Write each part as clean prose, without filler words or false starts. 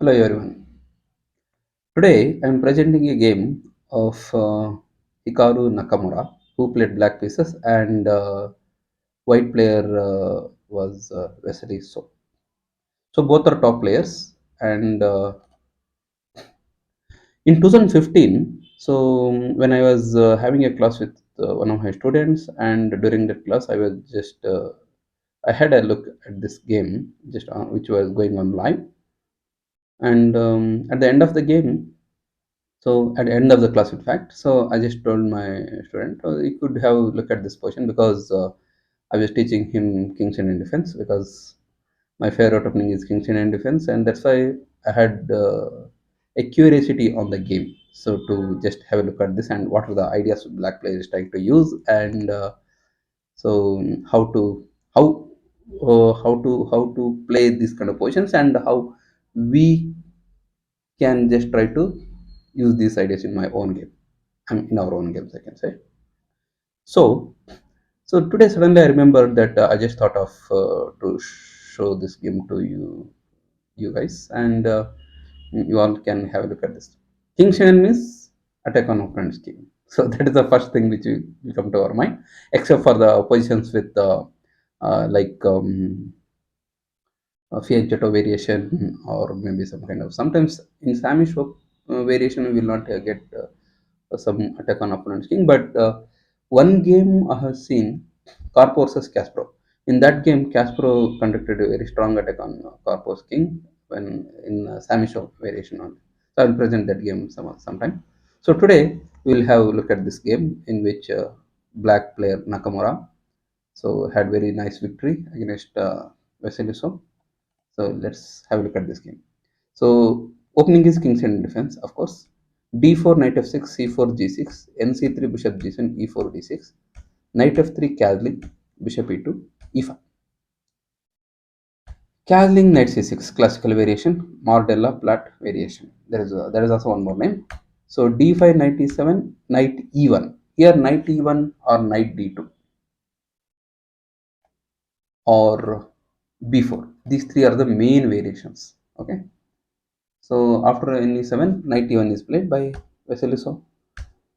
Hello everyone. Today I am presenting a game of Hikaru Nakamura, who played black pieces, and white player was Wesley. So both are top players. And in 2015, when I was having a class with one of my students, and during that class, I was just I had a look at this game, which was going on live, and at the end of the game. So at the end of the class, in fact, so I just told my student he could have a look at this position because I was teaching him King's Indian defense because my favorite opening is King's Indian defense, and that's why I had a curiosity on the game. So to just have a look at this and what are the ideas black player is trying to use, and so how how to play these kind of positions and how we can just try to use these ideas in my own game. In our own games, I can say. So, so today suddenly I remembered that I just thought of to show this game to you guys, and you all can have a look at this. King Shannon means attack on opponent's king. So that is the first thing which will come to our mind, except for the positions with like fianchetto variation or maybe some kind of sometimes in Samish variation we will not get some attack on opponent's king. But one game I have seen Karp versus Caspro. In that game, Caspro conducted a very strong attack on Karp's king when in Samish variation only. So I will present that game sometime. So today we will have a look at this game in which black player Nakamura had very nice victory against Vassiliso. So let's have a look at this game. So opening is king's hand defense, of course. D4, knight f6, c4, g6, nc3, bishop g7, e4, d6, knight f3, castling, bishop e2, e5. Castling, knight c6, classical variation, Mardella Platt variation. There is also one more name. So d5, knight e7, knight e1. Here knight e1 or knight d2 or b4. These three are the main variations. Okay. So after ne7, knight e1 is played by Vassiliso,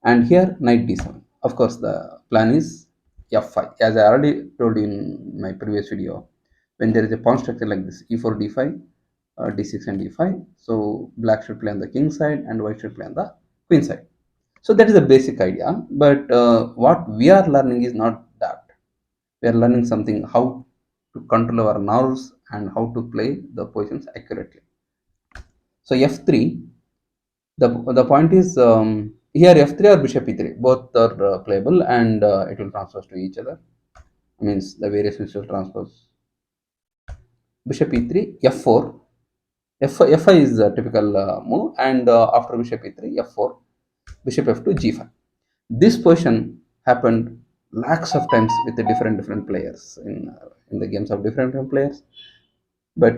and here knight d7. Of course, the plan is f5. As I already told you in my previous video, when there is a pawn structure like this, e4, d5, d6, and d5, so black should play on the king side and white should play on the queen side. So that is the basic idea. But what we are learning is not that. We are learning something how to control our nerves and how to play the positions accurately. So f3, the point is here f3 or bishop e3 both are playable, and it will transfer to each other. Means the various visual transfers. Bishop e3, f4, f5 is a typical move, and after bishop e3, f4, bishop f2, g5. This position happened lakhs of times with the different players in the games of different players, but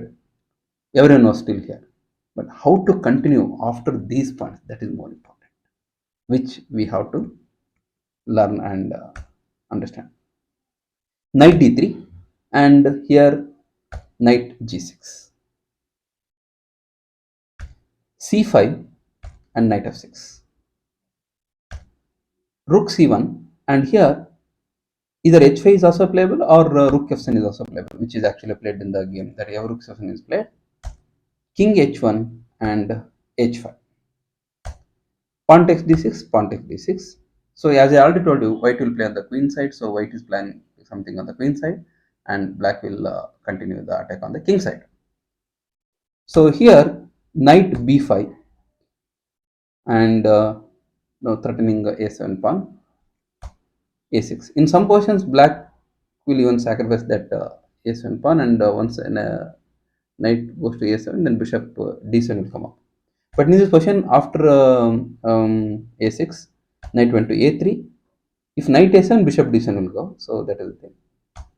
everyone was still here. But how to continue after these points, that is more important, which we have to learn and understand. Knight d3, and here knight g6, c5, and knight f6, rook c1, and here either h5 is also playable or rook f7 is also playable, which is actually played in the game that rook f7 is played. King h1 and h5. Pawn takes d6, pawn takes d6. So as I already told you, white will play on the queen side. So white is planning something on the queen side, and black will continue the attack on the king side. So here knight b5 and now threatening a7 pawn, a6. In some positions, black will even sacrifice that a7 pawn, and once knight goes to a7, then bishop d7 will come up. But in this position, after a6, knight went to a3. If knight a7, bishop d7 will go. So that is the thing.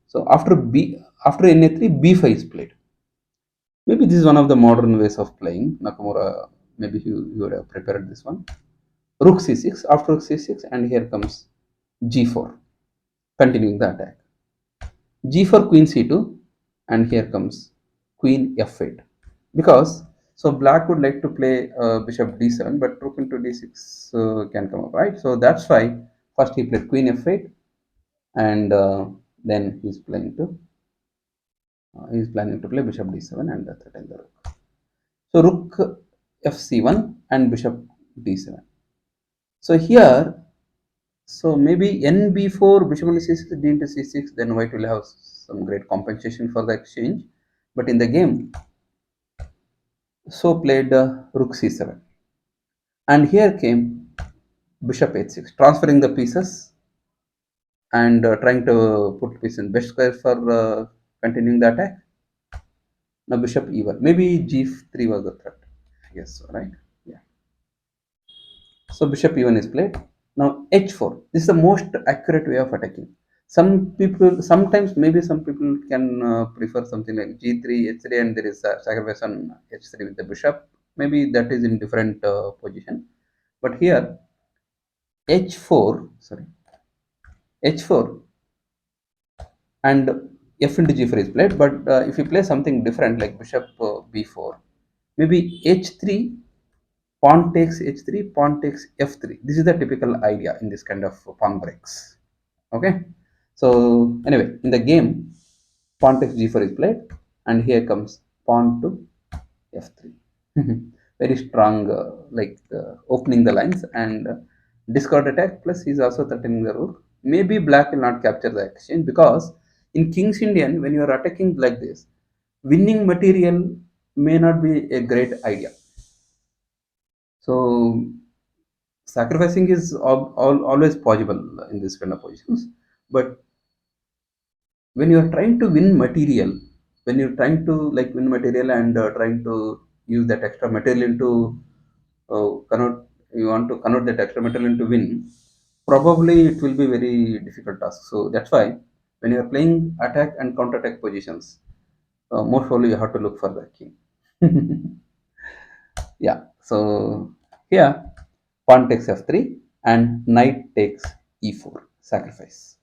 So after na3, b5 is played. Maybe this is one of the modern ways of playing. Nakamura, maybe you would have prepared this one. Rook c6, after rook c6, and here comes g4, continuing the attack. G4, queen c2, and here comes queen f8. Because So black would like to play bishop d7, but rook into d6 can come up, right? So that's why first he played queen f8, and then he's planning to play bishop d7 and threaten the rook. So rook fc1 and bishop d7. So here, so maybe nb4, bishop into c6, d into c6, then white will have some great compensation for the exchange. But in the game, so played rook c7. And here came bishop h6, transferring the pieces and trying to put piece in best square for continuing the attack. Now bishop e1, maybe g3 was the threat. Yes, right. Yeah. So bishop e1 is played. Now h4. This is the most accurate way of attacking. Some people, sometimes maybe some people can prefer something like g3, h3, and there is a sacrifice on h3 with the bishop. Maybe that is in different position. But here h4, sorry, h4 and f into g4 is played. But if you play something different like bishop b4, maybe h3, pawn takes h3, pawn takes f3. This is the typical idea in this kind of pawn breaks. Okay. So anyway, in the game, pawn takes g4 is played, and here comes pawn to f3. Very strong, like opening the lines, and discard attack, plus he's also threatening the rook. Maybe black will not capture the exchange, because in king's Indian, when you are attacking like this, winning material may not be a great idea. So sacrificing is always possible in this kind of positions. But when you are trying to win material, when you're trying to like win material and trying to use that extra material into convert, you want to convert that extra material into win, probably it will be very difficult task. So that's why when you are playing attack and counter attack positions, most probably you have to look for the king. Yeah. So here pawn takes f3 and knight takes e4, sacrifice.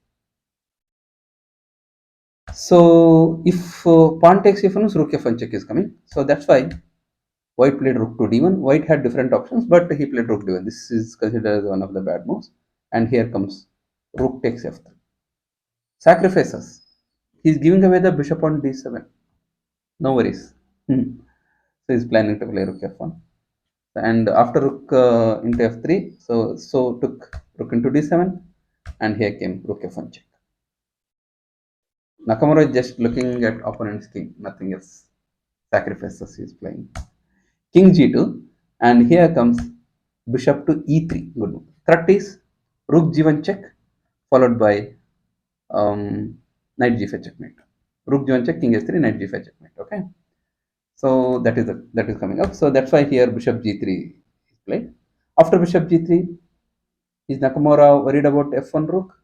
So if pawn takes f1, rook f1 check is coming. So that's why white played rook to d1. White had different options, but he played rook d1. This is considered as one of the bad moves. And here comes rook takes f3. Sacrifices. He's giving away the bishop on d7. No worries. So he's planning to play rook f1. And after rook into f3, so took rook into d7, and here came rook f1 check. Nakamura is just looking at opponent's king, nothing else. Sacrifices he's playing. King g2, and here comes bishop to e3. Good move. Threat is rook g1 check, followed by knight g5 checkmate. Rook g1 check, king s3, knight g5 checkmate. Okay. So that is coming up. So that's why here bishop g3 is played. After bishop g3, is Nakamura worried about f1 rook?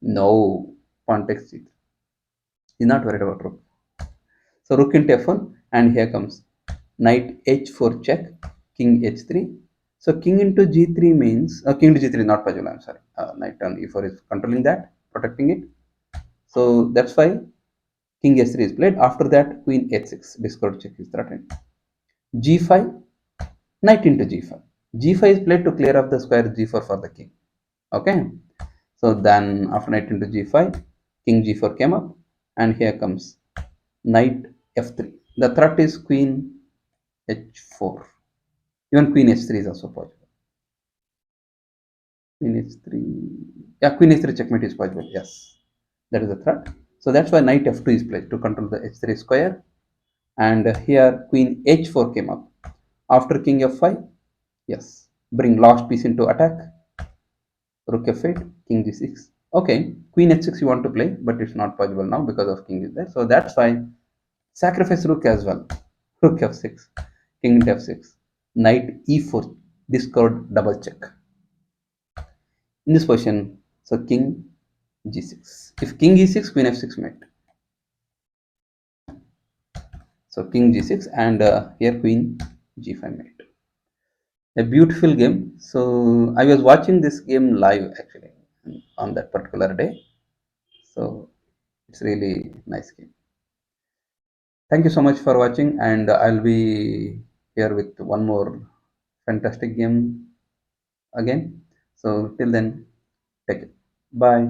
No. Pawn takes g3. He's not worried about rook. So rook into f1, and here comes knight h4 check, king h3. So king into g3 means king into g3 is not possible. I'm sorry. Knight on e4 is controlling that, protecting it. So that's why king h3 is played. After that, queen h6, discord check is threatened. G5, knight into g5. G5 is played to clear off the square g4 for the king. Okay. So then after knight into g5, king g4 came up, and here comes knight f3. The threat is queen h4. Even queen h3 is also possible. Queen h3. Yeah, queen h3 checkmate is possible. Yes, that is a threat. So that's why knight f2 is played to control the h3 square. And here queen h4 came up. After king f5, yes, bring last piece into attack. Rook f8, king g6. Okay, queen h6 you want to play, but it's not possible now because of king is there. So that's why sacrifice rook as well. Rook f6, king into f6, knight e4, discord double check. In this position, so king g6. If king e6, queen f6 mate. So king g6, and here queen g5 mate. A beautiful game. So I was watching this game live actually on that particular day. So it's really nice game. Thank you so much for watching, and I'll be here with one more fantastic game again. So till then, take it. Bye.